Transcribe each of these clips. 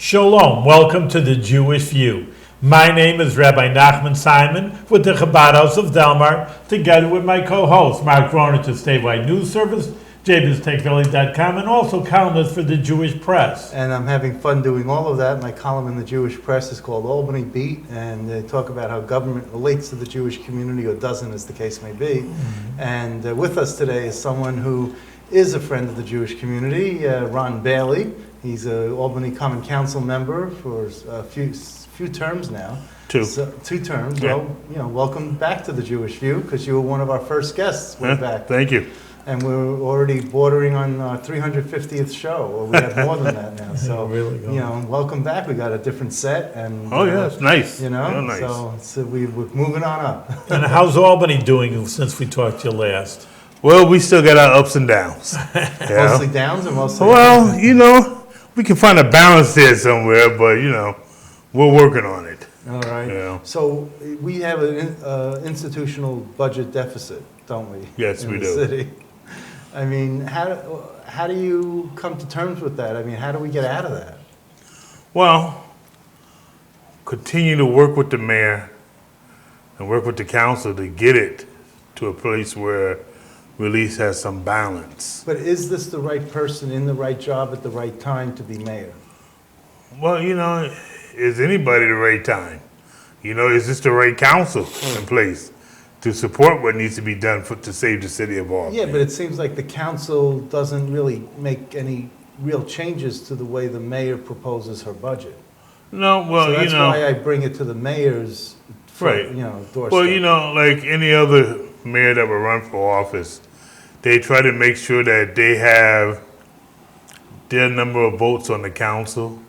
Shalom, welcome to the Jewish View. My name is Rabbi Nachman Simon with the Chabad House of Delmar, together with my co-host, Mark Groner to Statewide News Service, jbiztechvalley.com, and also columnist for the Jewish Press. And I'm having fun doing all of that. My column in the Jewish Press is called Albany Beat, and they talk about how government relates to the Jewish community, or doesn't, as the case may be. Mm-hmm. And with us today is someone who is a friend of the Jewish community, Ron Bailey. He's an Albany Common Council member for a few terms now. Two terms. Yeah. Well, welcome back to the Jewish View, because you were one of our first guests way back. Thank you. And we're already bordering on our 350th show, or we have more than that now. So, really welcome back. We got a different set, and it's nice. Real nice. So we're moving on up. And how's Albany doing since we talked to you last? Well, we still got our ups and downs. Mostly downs, or mostly? Well, we can find a balance there somewhere, but we're working on it. All right. So we have an institutional budget deficit, don't we? Yes, we do. City. I mean, how do you come to terms with that? I mean, how do we get out of that? Well, continue to work with the mayor and work with the council to get it to a place where we at least has some balance. But is this the right person in the right job at the right time to be mayor? Well, is anybody the right time? Is this the right council in place to support what needs to be done to save the city of Albany? Yeah, but it seems like the council doesn't really make any real changes to the way the mayor proposes her budget. No, well, so that's why I bring it to the mayor's doorstep. Well, like any other mayor that will run for office, they try to make sure that they have their number of votes on the council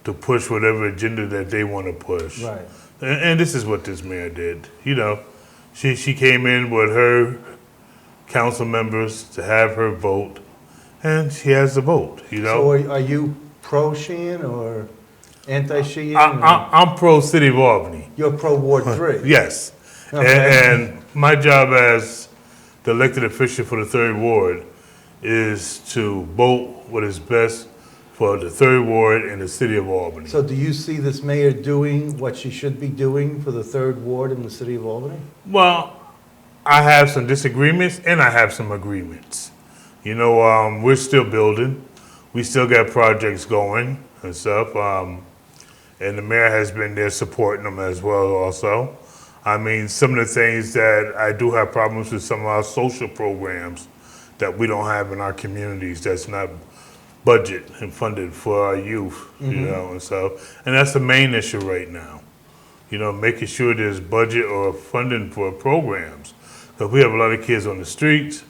to push whatever agenda that they want to push. Right. And this is what this mayor did. She came in with her council members to have her vote, and she has the vote. So are you pro-Sheehan or anti-Sheehan? I'm pro-City of Albany. You're pro-Ward 3? Yes. Okay. And my job as the elected official for the 3rd Ward is to vote what is best for the 3rd Ward in the city of Albany. So do you see this mayor doing what she should be doing for the 3rd Ward in the city of Albany? Well, I have some disagreements and I have some agreements. We're still building. We still got projects going and stuff. And the mayor has been there supporting them as well also. I mean, some of the things that I do have problems with, some of our social programs that we don't have in our communities that's not budget and funded for our youth, and that's the main issue right now. Making sure there's budget or funding for programs. Because we have a lot of kids on the streets.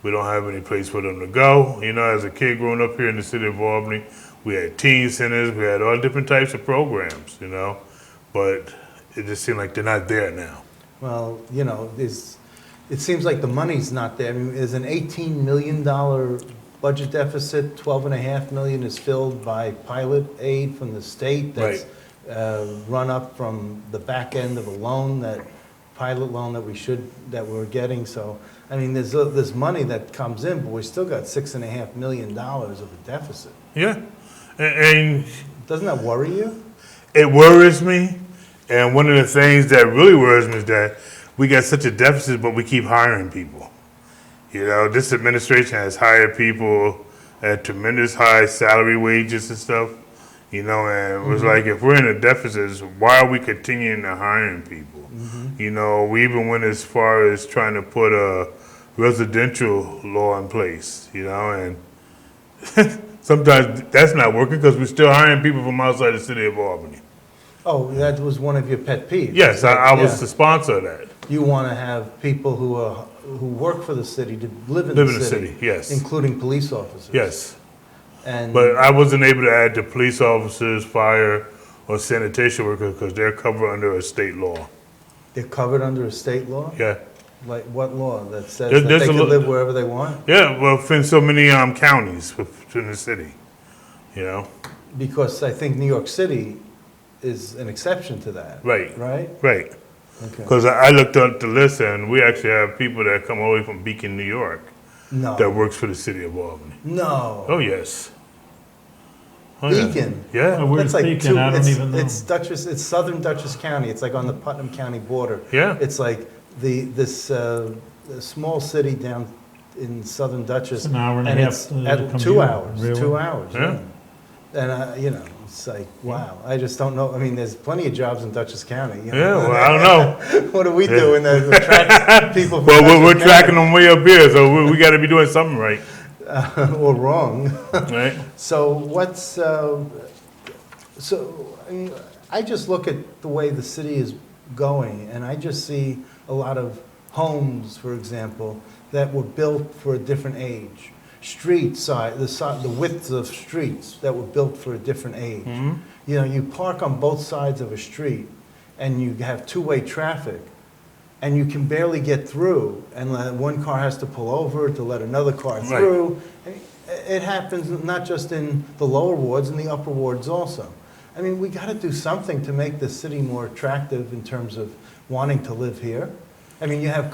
We don't have any place for them to go. As a kid growing up here in the city of Albany, we had teen centers, we had all different types of programs, but it just seems like they're not there now. Well, it seems like the money's not there. I mean, there's an $18 million budget deficit. $12.5 million is filled by pilot aid from the state that's run up from the back end of a loan, that pilot loan that we're getting. So, I mean, there's money that comes in, but we still got $6.5 million of a deficit. Yeah, and doesn't that worry you? It worries me. And one of the things that really worries me is that we got such a deficit, but we keep hiring people. This administration has hired people at tremendous high salary wages and stuff, and it was like, if we're in a deficit, why are we continuing to hiring people? We even went as far as trying to put a residential law in place, and sometimes that's not working because we're still hiring people from outside the city of Albany. Oh, that was one of your pet peeves. Yes, I was the sponsor of that. You want to have people who work for the city to live in the city, yes, including police officers. Yes, but I wasn't able to add the police officers, fire, or sanitation workers because they're covered under a state law. They're covered under a state law? Yeah. Like what law that says that they can live wherever they want? Yeah, well, in so many counties within the city, Because I think New York City is an exception to that. Right. Right? Right. Okay. Because I looked up the list, and we actually have people that come all the way from Beacon, New York, No. that works for the city of Albany. No. Oh, yes. Oh, yeah. Beacon. Yeah, Where's That's like Beacon? I don't even know. It's southern Dutchess County. It's like on the Putnam County border. yeah. It's like this small city down in southern Dutchess. It's an hour and a half to at commute, 2 hours. really? 2 hours. Yeah. And you know, it's like wow. I just don't know. I mean, there's plenty of jobs in Dutchess County. You know? Yeah, well, I don't know. What are we doing to attract people? From Well, we're Dutchess tracking them way up here, so we got to be doing something right, County? Or wrong. right? So what's so I mean, I just look at the way the city is going, and I just see a lot of homes, for example, that were built for a different age. Streets, the widths of streets that were built for a different age. Mhm. You know, you park on both sides of a street, and you have two-way traffic, and you can barely get through, and one car has to pull over to let another car Right. through. It happens not just in the lower wards, in the upper wards also. I mean, we got to do something to make the city more attractive in terms of wanting to live here. I mean, you have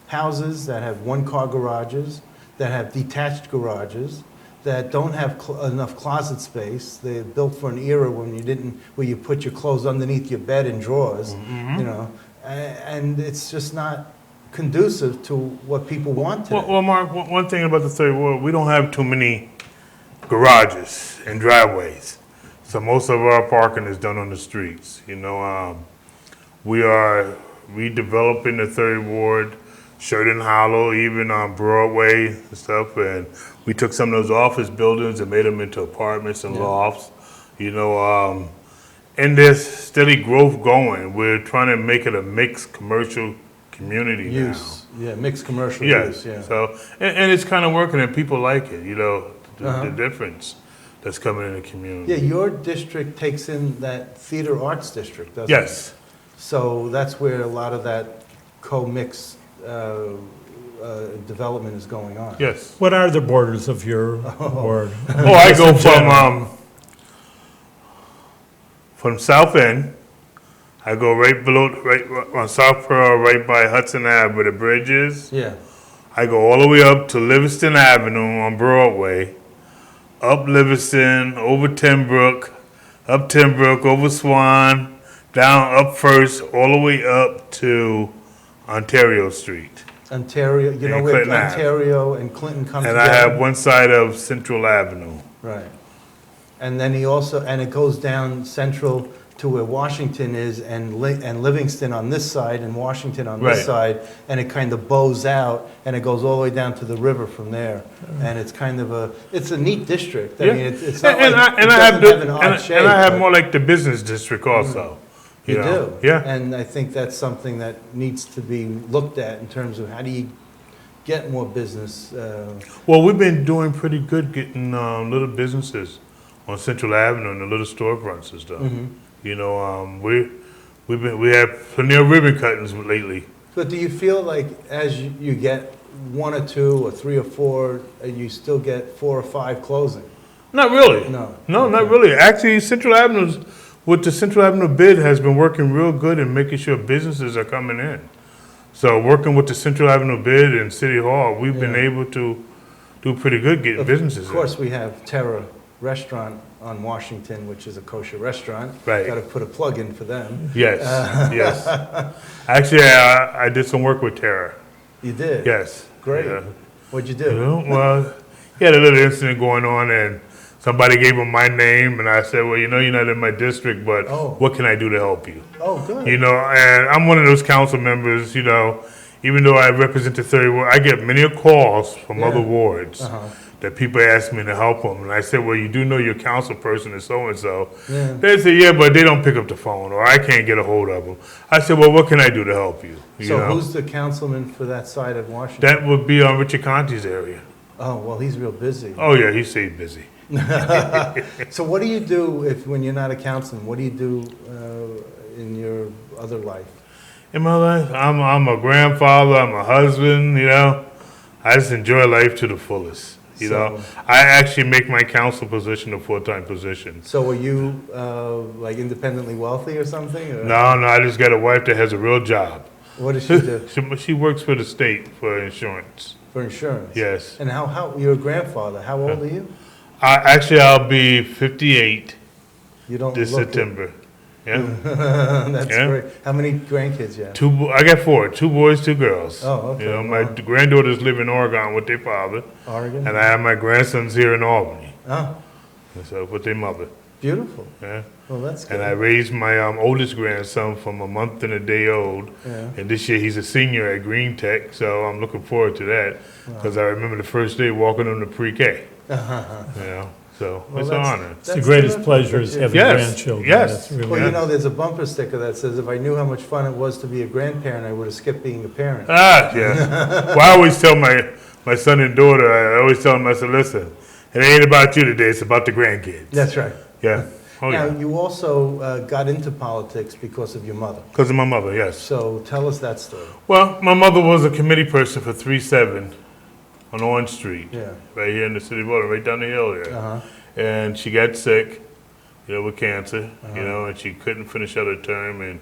houses that have one-car garages, that have detached garages, that don't have enough closet space. They're built for an era where you put your clothes underneath your bed in drawers, you know, and it's just not conducive to what people want today. Well, Mark, one thing about the third ward, we don't have too many garages and driveways. So most of our parking is done on the streets. You know, we are redeveloping the third ward, Sheridan Hollow, even on Broadway and stuff. And we took some of those office buildings and made them into apartments and lofts. You know, and there's steady growth going. We're trying to make it a mixed commercial community Use, yeah, mixed commercial now. use, yeah. So, and it's kind of working, and people like it. You know, the difference that's coming in the community. Yeah, your district takes in that theater arts district, doesn't it? Yes. So that's where a lot of that co-mix development is going on. Yes. What are the borders of your ward? Oh, I go Just in general. from South End. I go right on South Pearl, right by Hudson Ave where the bridge is. Yeah, I go all the way up to Livingston Avenue on Broadway, up Livingston, over Timbrook, up Timbrook, over Swan, down up First, all the way up to Ontario Street. Ontario, you know And where Clinton Ave. Ontario and Clinton come And together? I have one side of Central Avenue. Right. And then it goes down Central to where Washington is and Livingston on this side and Washington on this Right. side, and it kind of bows out and it goes all the way down to the river from there. And it's kind of it's a neat district. I Yeah. mean, it's not And like, I it have doesn't have an odd shape. and I have but more like the business district also. You know? do. Yeah. And I think that's something that needs to be looked at in terms of how do you get more business. Well, we've been doing pretty good getting little businesses on Central Avenue and the little storefronts and stuff. You know, we have plenty of ribbon cuttings lately. But do you feel like as you get one or two or three or four, you still get 4 or 5 closing? Not really. No. No, not really. Actually, Central Avenue, with the Central Avenue bid, has been working real good in making sure businesses are coming in. So working with the Central Avenue bid and City Hall, we've been Yeah. able to do pretty good getting businesses Of course, we have Terra Restaurant on Washington, which is a kosher restaurant. Right. Got to put a plug in for them. in. Yes, yes. Actually, I did some work with Tara. You did? Yes. Great. Yeah. What'd you You do? know, well, he had a little incident going on, and somebody gave him my name, and I said, well, you know, you're not in my district, but Oh. what can I do to help you? Oh, good. You know, and I'm one of those council members, you know, even though I represent the 30 ward, I get many calls from Yeah. other wards Uh-huh. that people ask me to help them. And I said, well, you do know your council person is so-and-so. Yeah. They say, yeah, but they don't pick up the phone, or I can't get a hold of them. I said, well, what can I do to help you? You So know? who's the councilman for that side of Washington? That would be on Richard Conti's area. Oh, well, he's real busy. Oh, yeah, he stayed busy. So what do you do when you're not a councilman? What do you do in your other life? In my life, I'm a grandfather, I'm a husband, you know. I just enjoy life to the fullest, you know. I actually make my council position a full-time position. So are you like independently wealthy or something? Or No, I just got a wife that has a real job. What does she do She works for the state for insurance. for insurance? Yes. And how you're a grandfather? How old are you? I'll be 58 You don't this look it. September. Yeah. That's Yeah. great. How many grandkids you have? I got 4, 2 boys, 2 girls. Oh, okay. You know, my granddaughters live in Oregon with their father, Oregon? and I have my grandsons here in Albany. Oh, So with their mother. beautiful. Yeah. Well, that's good. And I raised my oldest grandson from a month and a day old. Yeah. And this year he's a senior at Green Tech, so I'm looking forward to that. Because I remember the first day walking him to pre-K. You know, so Well, it's an that's- honor. It's the That's greatest terrific. pleasure is having Yes, grandchildren. yes. That's really- Well, you know, there's a bumper sticker that says, if I knew how much fun it was to be a grandparent, I would have skipped being a parent. Yeah. Well, I always tell my son and daughter, I always tell them, I said, listen, it ain't about you today, it's about the grandkids. That's right. Yeah. Oh, Now, yeah. you also got into politics because of your mother. Because of my mother, yes. So tell us that story. Well, my mother was a committee person for 3-7 on Orange Street. Yeah. Right here in the city of Albany, right down the hill there. Uh-huh. And she got sick, you know, with cancer, Uh-huh. you know, and she couldn't finish out her term, and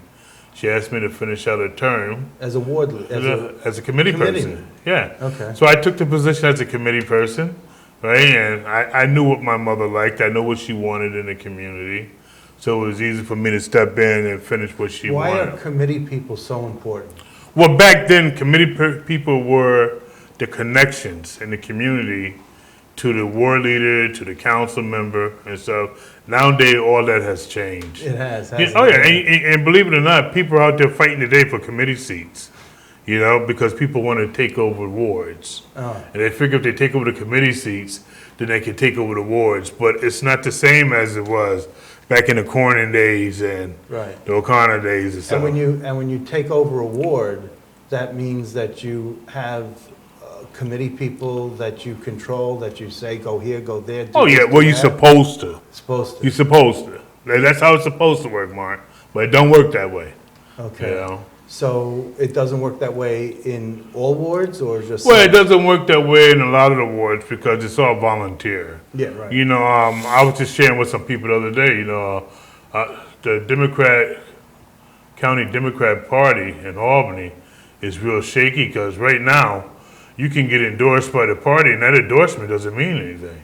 she asked me to finish out her term As a ward, as a committee committee. person. Yeah. Okay. So I took the position as a committee person, right? And I knew what my mother liked. I know what she wanted in the community. So it was easy for me to step in and finish what she Why wanted. are committee people so important? Well, back then, committee people were the connections in the community to the ward leader, to the council member, and so nowadays all that has changed. It has, Yeah, hasn't oh yeah, it? and believe it or not, people are out there fighting today for committee seats, you know, because people want to take over wards. Oh, And they figure if they take over the committee seats, then they can take over the wards. But it's not the same as it was back in the Cornyn days and right. the O'Connor days and stuff. And when you take over a ward, that means that you have committee people that you control, that you say, go here, go there. do Oh this, yeah, do well you're that. supposed to. Supposed to. You're supposed to. That's how it's supposed to work, Mark. But it don't work that way. Okay. You know? So it doesn't work that way in all wards or just? Well, it doesn't work that way in a lot of the wards because it's all volunteer. Yeah, right. You know, I was just sharing with some people the other day, you know, the County Democrat Party in Albany is real shaky because right now you can get endorsed by the party and that endorsement doesn't mean anything.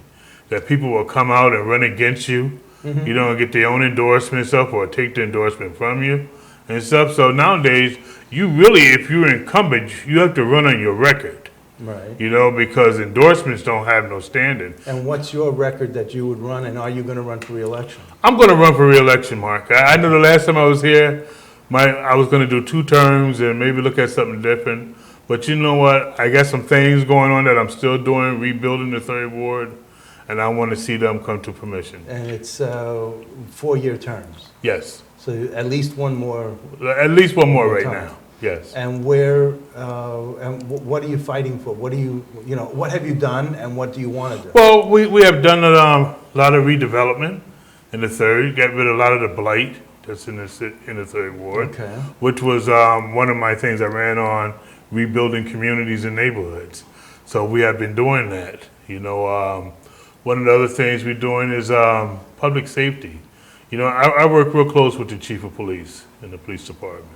That people will come out and run against you, you know, and get their own endorsement and stuff or take the endorsement from you and stuff. So nowadays, you really, if you're incumbent, you have to run on your record. Right. You know, because endorsements don't have no standing. And what's your record that you would run, and are you going to run for reelection? I'm going to run for reelection, Mark. I know the last time I was here, I was going to do 2 terms and maybe look at something different. But you know what? I got some things going on that I'm still doing, rebuilding the 3rd Ward, and I want to see them come to fruition. And it's 4-year terms. Yes. So at least one more. At least one more right Time. now. Yes. And where, what are you fighting for? What do you know, what have you done and what do you want to do? Well, we have done a lot of redevelopment in the 3rd, got rid of a lot of the blight that's in the 3rd Ward, Okay. which was one of my things I ran on, rebuilding communities and neighborhoods. So we have been doing that. You know, one of the other things we're doing is public safety. You know, I work real close with the chief of police in the police department.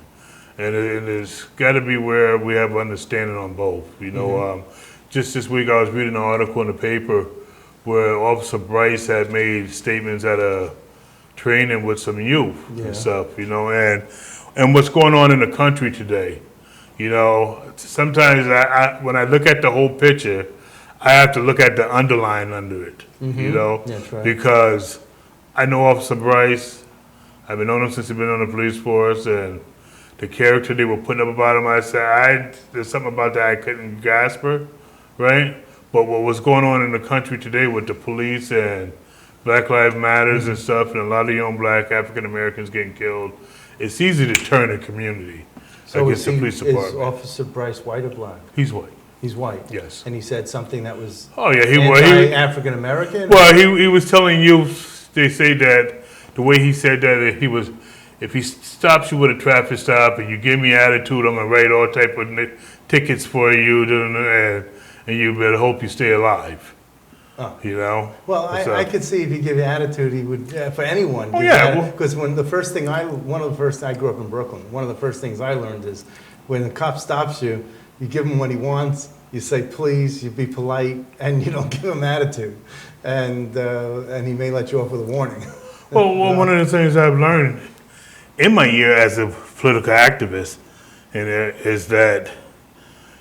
And it's got to be where we have understanding on both. You know, just this week I was reading an article in the paper where Officer Bryce had made statements at a training with some youth Yeah. and stuff, you know, and what's going on in the country today. You know, sometimes when I look at the whole picture, I have to look at the underline under it, you know, That's right. because I know Officer Bryce. I've been knowing him since he's been on the police force, and the character they were putting up about him, I said, there's something about that I couldn't grasp her, right? But what was going on in the country today with the police and Black Lives Matters and stuff, and a lot of young black African Americans getting killed, it's easy to turn a community So against the police is department. Officer Bryce white or black? He's white. He's white? Yes. And he said something that was Oh yeah, he was. African American? Well, he was telling youth. They say that the way he said that he was, if he stops you with a traffic stop and you give me attitude, I'm gonna write all type of tickets for you, and you better hope you stay alive. Oh. You know. Well, So- I could see if you give you attitude, he would, for anyone. Oh, yeah, well- Because I grew up in Brooklyn, one of the first things I learned is when the cop stops you, you give him what he wants you say please, you be polite, and you don't give him attitude, and he may let you off with a warning. Well, one of the things I've learned in my year as a political activist is that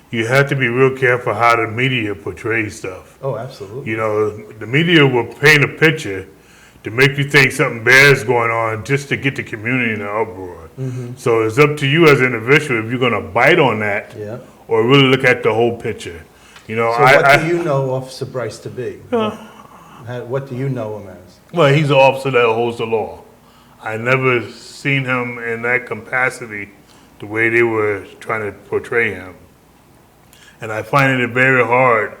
you have to be real careful how the media portrays stuff. Oh, absolutely. You know, the media will paint a picture to make you think something bad is going on just to get the community in an uproar. So it's up to you as an individual if you're going to bite on that Yeah. or really look at the whole picture. You know, So what do you know Officer Bryce to be? What do you know him as? Well, he's an officer that holds the law. I never seen him in that capacity the way they were trying to portray him. And I find it very hard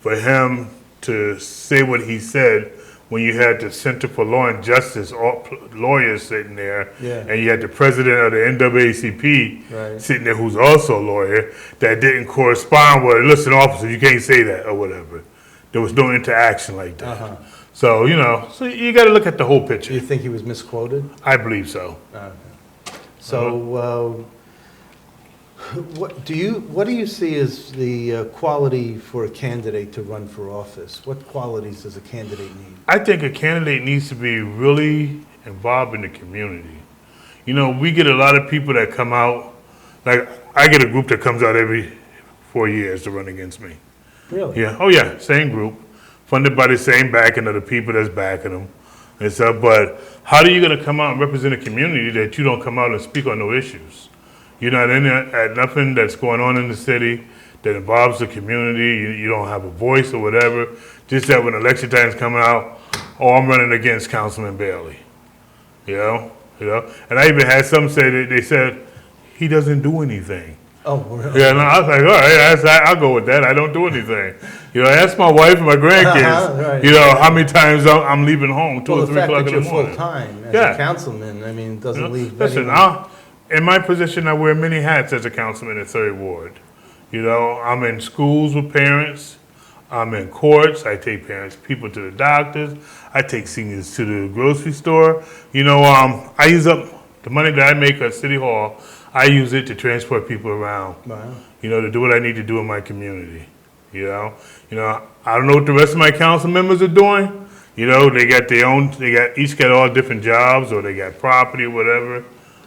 for him to say what he said when you had the Center for Law and Justice lawyers sitting there, Yeah. and you had the president of the NAACP Right. sitting there who's also a lawyer that didn't correspond with, listen, officer, you can't say that or whatever. There was no interaction like that. Uh-huh. So, you know, so you got to look at the whole Do you picture. think he was misquoted? I believe so. So, what do you see as the quality for a candidate to run for office? What qualities does a candidate need? I think a candidate needs to be really involved in the community. You know, we get a lot of people that come out, like I get a group that comes out every 4 years to run against me. Really? Yeah, oh yeah, same group, funded by the same backing of the people that's backing them and stuff. But how are you going to come out and represent a community that you don't come out and speak on no issues? You're not in there at nothing that's going on in the city that involves the community. You don't have a voice or whatever. Just that when election time's coming out, oh, I'm running against Councilman Bailey. You know. And I even had some say that they said he doesn't do anything. Oh, really? Yeah, and I was like, all right, I'll go with that. I don't do anything. You know, ask my wife and my grandkids. Right. You know how many times I'm leaving home 2 Well, or the 3 fact o'clock that in the you're morning. full-time as Yeah. a councilman, I mean, doesn't You know, leave listen, anyone... in my position, I wear many hats as a councilman in 3rd Ward. You know, I'm in schools with parents. I'm in courts. I take people to the doctors. I take seniors to the grocery store. You know, I use up the money that I make at City Hall. I use it to transport people around. Wow. You know, to do what I need to do in my community. You know, I don't know what the rest of my council members are doing. You know, they got each got all different jobs, or they got property or whatever.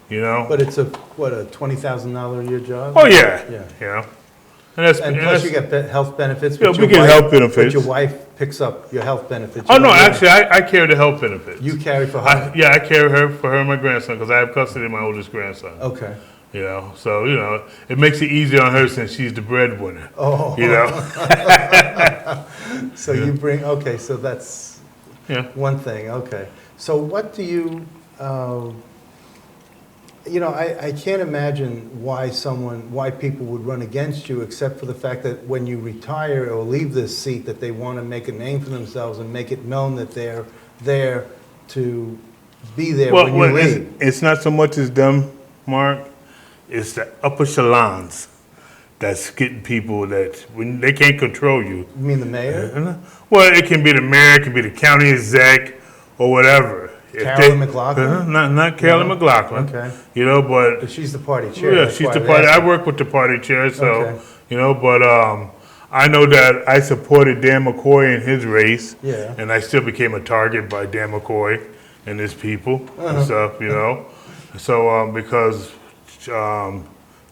You know. But it's a $20,000 a year job? Oh yeah. Yeah. You know. And Plus you get health benefits. Yeah, but we your get health But benefits. your wife picks up your health benefits. Oh You no, don't- actually, I carry the health benefits. You carry for her? I carry for her and my grandson because I have custody of my oldest grandson. Okay. You know, so it makes it easier on her since she's the breadwinner. Oh. You know. So you bring, okay, so that's Yeah. one thing, okay. So what do you, I can't imagine why people would run against you except for the fact that when you retire or leave this seat, that they want to make a name for themselves and make it known that they're there to be there when you leave. It's not so much as them, Mark. It's the upper echelons that's getting people that when they can't control you. You mean the mayor? Well, it can be the mayor, it can be the county exec, or whatever. Carolyn McLaughlin? Not Carolyn No? McLaughlin. Okay. But But she's the party chair. yeah, that's she's why the I'm party. I asking. work with the party chair, so Okay. but I know that I supported Dan McCoy in his race, Yeah. and I still became a target by Dan McCoy and his people and stuff, So because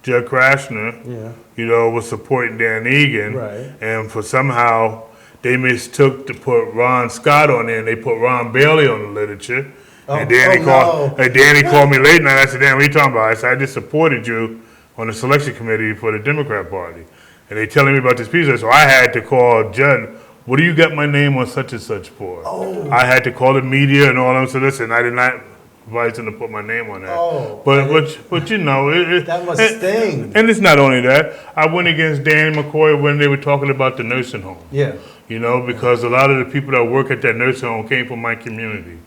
Judd Krashner, Yeah. was supporting Dan Egan, Right. and for somehow they mistook to put Ron Scott on there, and they put Ron Bailey on the literature. And Danny called me late night. I said, "Dan, what are you talking about?" I said, "I just supported you on the selection committee for the Democrat Party." And they telling me about this piece. So I had to call Judd. What do you got my name on such and such for? Oh. I had to call the media and all them. So listen, I did not advise them to put my name on that. Oh, but That must sting. And it's not only that. I went against Dan McCoy when they were talking about the nursing home. Yeah. Because a lot of the people that work at that nursing home came from my community.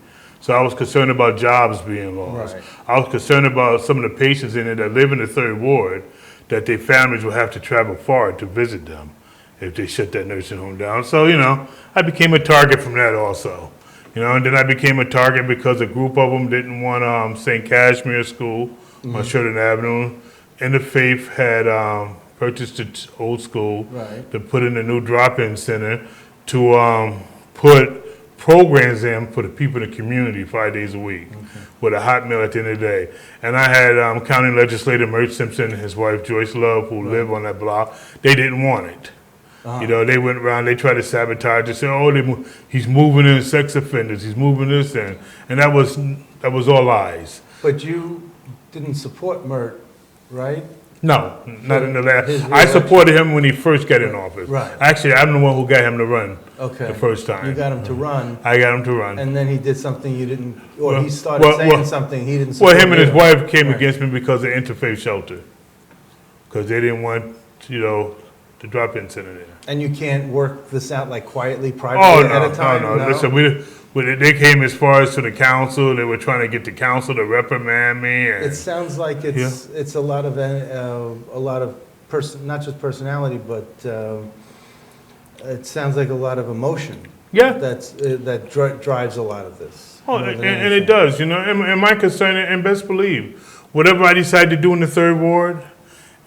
So I was concerned about jobs being lost. Right. I was concerned about some of the patients in it that live in the 3rd Ward, that their families will have to travel far to visit them if they shut that nursing home down. So, I became a target from that also. And then I became a target because a group of them didn't want St. Cashmere School on Sheridan Avenue. Interfaith had purchased the old school, Right. to put in a new drop-in center, to put programs in for the people in the community 5 days a week, with a hot meal at the end of the day. And I had County Legislator Mert Simpson and his wife Joyce Love, who live on that block. They didn't want it. You know, they went around, they tried to sabotage it, say, oh, he's moving in sex offenders, he's moving this in. And that was all lies. But you didn't support Mert, right? No, not in the last. His I reelection. supported him when he first got in office. Right. Actually, I'm the one who got him to run Okay. the first time. You got him to run, I got him to run. and then he did something you didn't, or Well- he started well- saying well- something he didn't support. Well, him and his either. wife came Right. against me because of interfaith shelter. Because they didn't want, the drop-in center there. And you can't work this out like quietly, Oh, privately ahead no, of time? no. Listen, they came as far as to the council. They were trying to get the council to reprimand me. It And sounds like it's a lot of not just personality, but it sounds like a lot of emotion. yeah. That drives a lot of this. Oh, more and than it anything. does, And my concern, and best believe, whatever I decide to do in the third ward,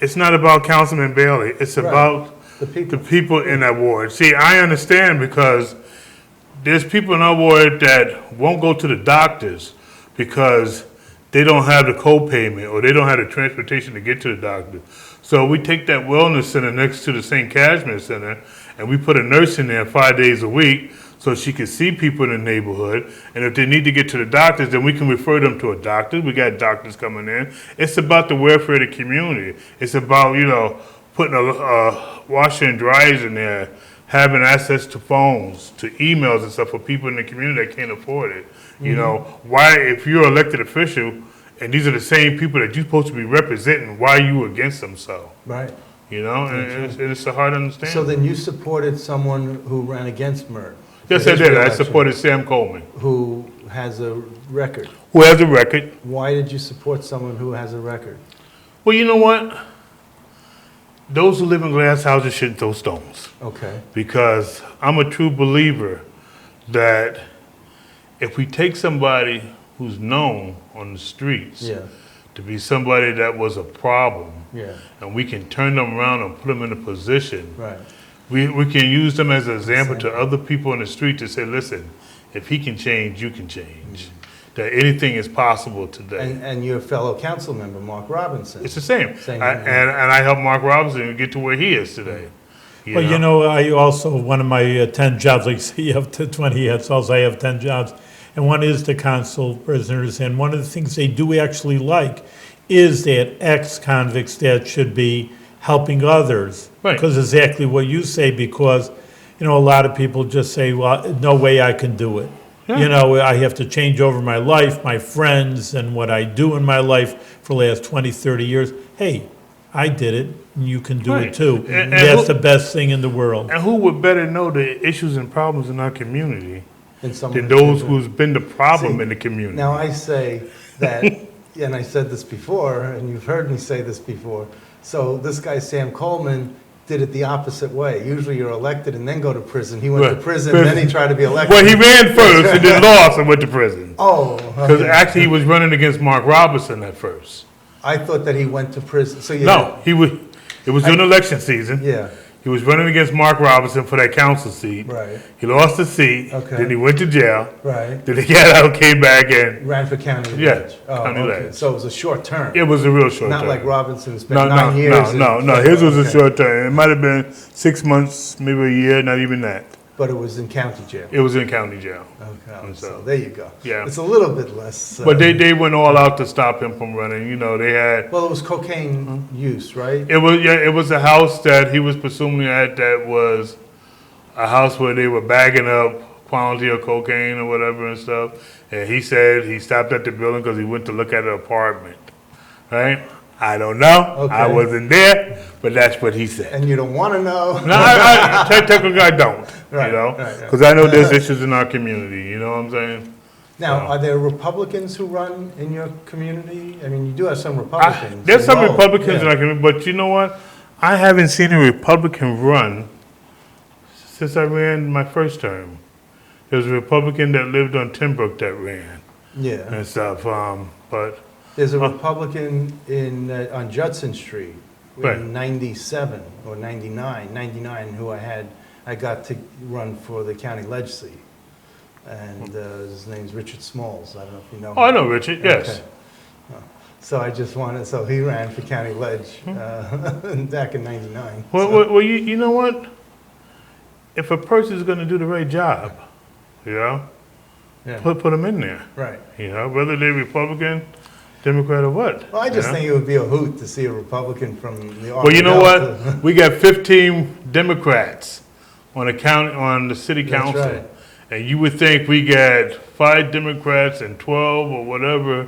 it's not about Councilman Bailey. It's Right. about The people. the people in that ward. See, I understand because there's people in our ward that won't go to the doctors because they don't have the co-payment or they don't have the transportation to get to the doctor. So we take that wellness center next to the St. Cashmere Center and we put a nurse in there 5 days a week so she can see people in the neighborhood. And if they need to get to the doctors, then we can refer them to a doctor. We got doctors coming in. It's about the welfare of the community. It's about, putting a washer and dryers in there, having access to phones, to emails and stuff for people in the community that can't afford it. Why, if you're an elected official, and these are the same people that you're supposed to be representing, why are you against them so? Right. And it's a hard understanding. So then you supported someone who ran against Mert? Yes, for I his did. I reelection, supported Sam Coleman, who has a record. who has a record. Why did you support someone who has a record? Well, you know what? Those who live in glass houses shouldn't throw stones. Okay. Because I'm a true believer that if we take somebody who's known on the streets Yeah. to be somebody that was a problem, Yeah. and we can turn them around and put them in a position, Right. we can use them as an example to other people in the street to say, listen, if he can change, you can change. That anything is possible today. And your fellow council member, Mark Robinson. It's the same. Same, And I helped Mark Robinson get to where he is today. Well, I also, one of my 10 jobs, like you have 20 hats, also I have 10 jobs, and one is to counsel prisoners, and one of the things they do actually like is that ex-convicts that should be helping others. Right. Because exactly what you say, because, a lot of people just say, well, no way I can do it. Yeah. I have to change over my life, my friends, and what I do in my life for the last 20, 30 years. Hey, I did it, and you can do Right. it too. And That's who- the best thing in the world. And who would better know the issues and problems in our community And someone than those who's- who's been the problem See, in the community? Now, I say that, and I said this before, and you've heard me say this before. So this guy, Sam Coleman, did it the opposite way. Usually you're elected and then go to prison. He went to Right. prison, then he tried to be elected. Well, he ran first and then lost and went to prison. Oh, Because okay. actually he was running against Mark Robinson at first. I thought that he went to prison. So No, it was during election season. Yeah, He was running against Mark Robinson for that council seat. right, He lost the seat. Okay. Then he went to jail. right. Then he got out, came back, and Ran for county Yeah, ledge. Oh, county okay. ledge. So it was a short term. it was a real short Not term. like Robinson No, spent no, 9 years. no. His was a Okay. short term. It might have been 6 months, maybe a year, not even that. But it was in county jail. It was in county jail. Okay, And so so- there you go. Yeah. It's a little bit less. But they went all out to stop him from running. They had Well, it was cocaine use, right? it was a house that he was presumably at that was a house where they were bagging up quantity of cocaine or whatever and stuff. And he said he stopped at the building because he went to look at an apartment. Right? I don't know. Okay. I wasn't there, but that's what he said. And you don't want to know. No, technically I don't. Right, right, right. Because I know there's issues in our community. You know what I'm saying? Now, are there Republicans who run in your community? I mean, you do have some Republicans. There's some involved. Republicans in Yeah. our community, but you know what? I haven't seen a Republican run since I ran my first term. There was a Republican that lived on Timbrook that ran Yeah. and stuff. But There's a Republican on Judson Street Right. in 97 or 99, who I got to run for the county leg seat. And his name's Richard Smalls. I don't know if you know him. Oh, I know Richard, yes. Okay. So I just wanted, so he ran for county leg back in 99. Well, you know what? If a person's gonna do the right job, you know, Yeah. put them in there. Right. You know, whether they're Republican, Democrat, or what. Well, I just you know? think it would be a hoot to see a Republican from the Well, you know Arbor what? Delta. We got 15 Democrats on the city That's council. right. And you would think we got 5 Democrats and 12 or whatever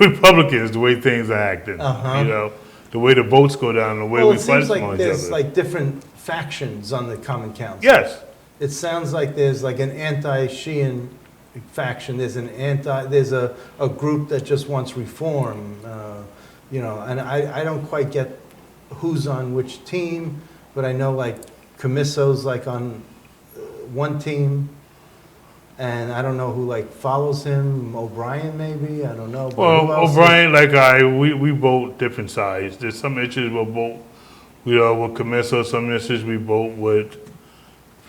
Republicans, the way things are acting. Uh-huh. You know, the way the votes go down, the way Well, we it fight seems like among each there's other. like different factions on the common council. Yes, It sounds like there's like an anti-Sheehan faction, there's a group that just wants reform, you know, and I don't quite get who's on which team, but I know like Camisso's like on one team, and I don't know who like follows him, O'Brien maybe, I don't know. But well, who else is- O'Brien, we vote different sides. There's some issues we'll vote, you know, with Camisso, some issues we vote with,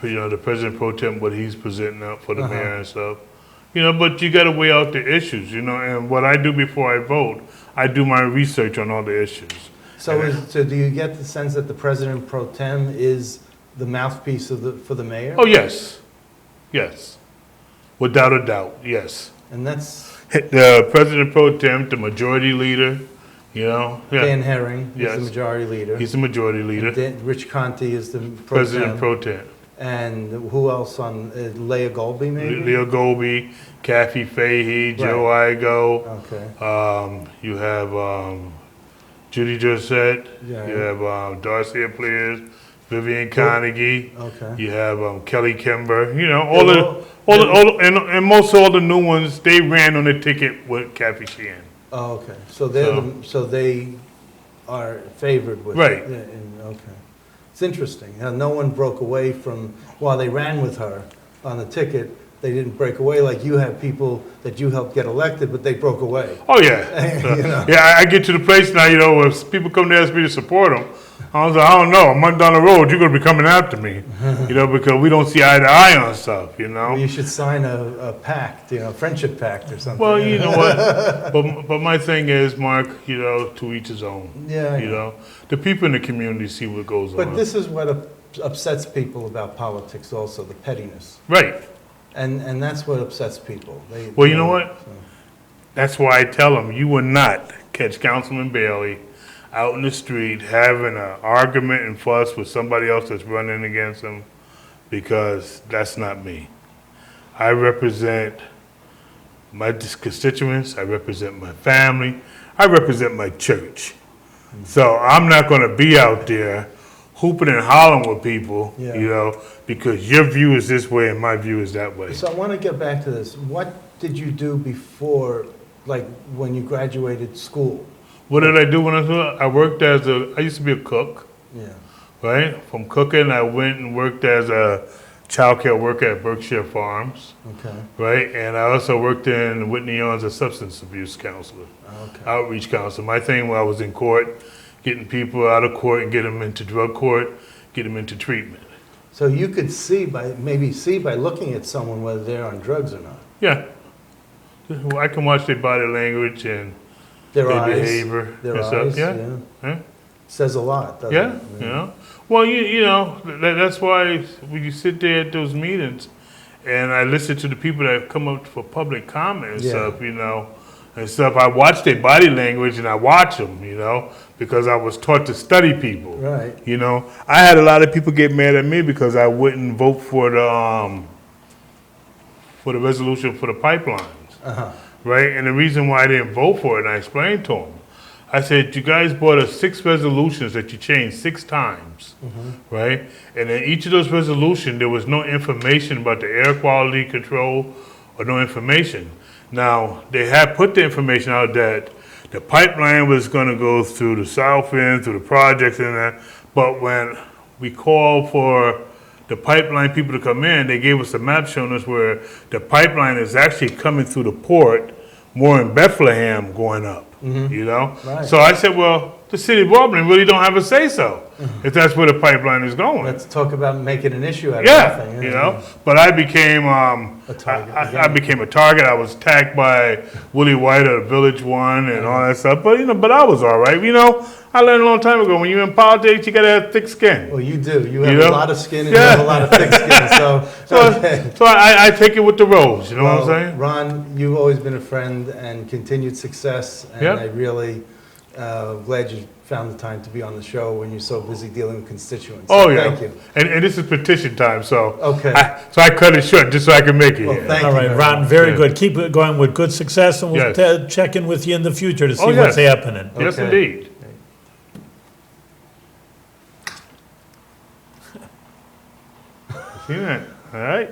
you know, the President Pro Tem, what he's presenting up for the Uh-huh. mayor and stuff. You know, but you gotta weigh out the issues, you know, and what I do before I vote, I do my research on all the issues. So do you get the sense that the President Pro Tem is the mouthpiece for the mayor? Oh, yes, yes, without a doubt, yes. And that's The President Pro Tem, the majority leader, you know, Dan yeah, Herring, he's Yes. the majority leader. he's the majority And leader, Rich Conti is the pro President tem. Pro Tem. And who else on, Leah Golby maybe? Leo Gobi, Kathy Fahey, Joe Igo, Okay, you have Judy Josette, Yeah. you have Darcy Players, Vivian Carnegie, okay. you have Kelly Kimber, you know, and most all the new ones, they ran on the ticket with Kathy Sheehan. Oh, okay, so so they are favored with. Right. Okay. It's interesting, no one broke away from, while they ran with her on the ticket, they didn't break away like you have people that you helped get elected, but they broke away. Oh, yeah. You know. Yeah, I get to the place now, you know, when people come to ask me to support them, I was like, I don't know, a month down the road, you're going to be coming after me, you know, because we don't see eye to eye on stuff, you know? You should sign a pact, you know, a friendship pact or something. Well, you know what, but my thing is, Mark, you know, to each his own. Yeah, I You know. know, the people in the community see what goes But on. this is what upsets people about politics also, the pettiness. Right. And that's what upsets people. Well, you know what? That's why I tell them, you will not catch Councilman Bailey out in the street having an argument and fuss with somebody else that's running against him, because that's not me. I represent my constituents, I represent my family, I represent my church. So I'm not gonna be out there hooping and hollering with people, Yeah. you know, because your view is this way and my view is that way. So I want to get back to this. What did you do before, like, when you graduated school? What did I do when I was little? I used to be a cook, Yeah. right? From cooking, I went and worked as a childcare worker at Berkshire Farms, Okay. right? And I also worked in Whitney Yards as a substance abuse counselor, Okay. outreach counselor. My thing when I was in court, getting people out of court and get them into drug court, get them into treatment. So you could maybe see by looking at someone whether they're on drugs or not. Yeah. I can watch their body language and Their their eyes. behavior Their and eyes, stuff. Yeah. yeah. Yeah. Says a lot, doesn't Yeah, it? you know. Well, you know, that's why when you sit there at those meetings and I listen to the people that come up for public comment and Yeah. stuff, you know, and stuff, I watch their body language and I watch them, you know, because I was taught to study people. Right. You know, I had a lot of people get mad at me because I wouldn't vote for the resolution for the pipelines. Uh-huh. Right? And the reason why I didn't vote for it, and I explained to them, I said, you guys brought us 6 resolutions that you changed 6 times, right? And in each of those resolutions, there was no information about the air quality control or no information. Now, they had put the information out that the pipeline was going to go through the south end, through the projects and that, but when we called for the pipeline people to come in, they gave us a map showing us where the pipeline is actually coming through the port, more in Bethlehem going up, you know? Right. So I said, well, the city of Albany really don't have a say-so if that's where the pipeline is going. Let's talk about making an issue out of Yeah, nothing. you know, but I became, target I again. became a target. I was attacked by Willie White of Village One and all that stuff. But, but I was all right. I learned a long time ago, when you're in politics, you got to have thick skin. Well, you do. You have know? a lot of skin and you have a lot of thick skin. So I take it with the rose, you know what I'm Well, saying? Ron, you've always been a friend and continued success. And Yep. I really glad you found the time to be on the show when you're so busy dealing with constituents. Oh, yeah. Thank you. And this is petition time, so Okay. I cut it short just so I can make it Well, here. thank All you right, very Ron, much. very Yeah. good. Keep it going with good success, and we'll Yes. check in with you in the future to see Oh, what's yes. happening. Yes, Okay. indeed. See that? All right.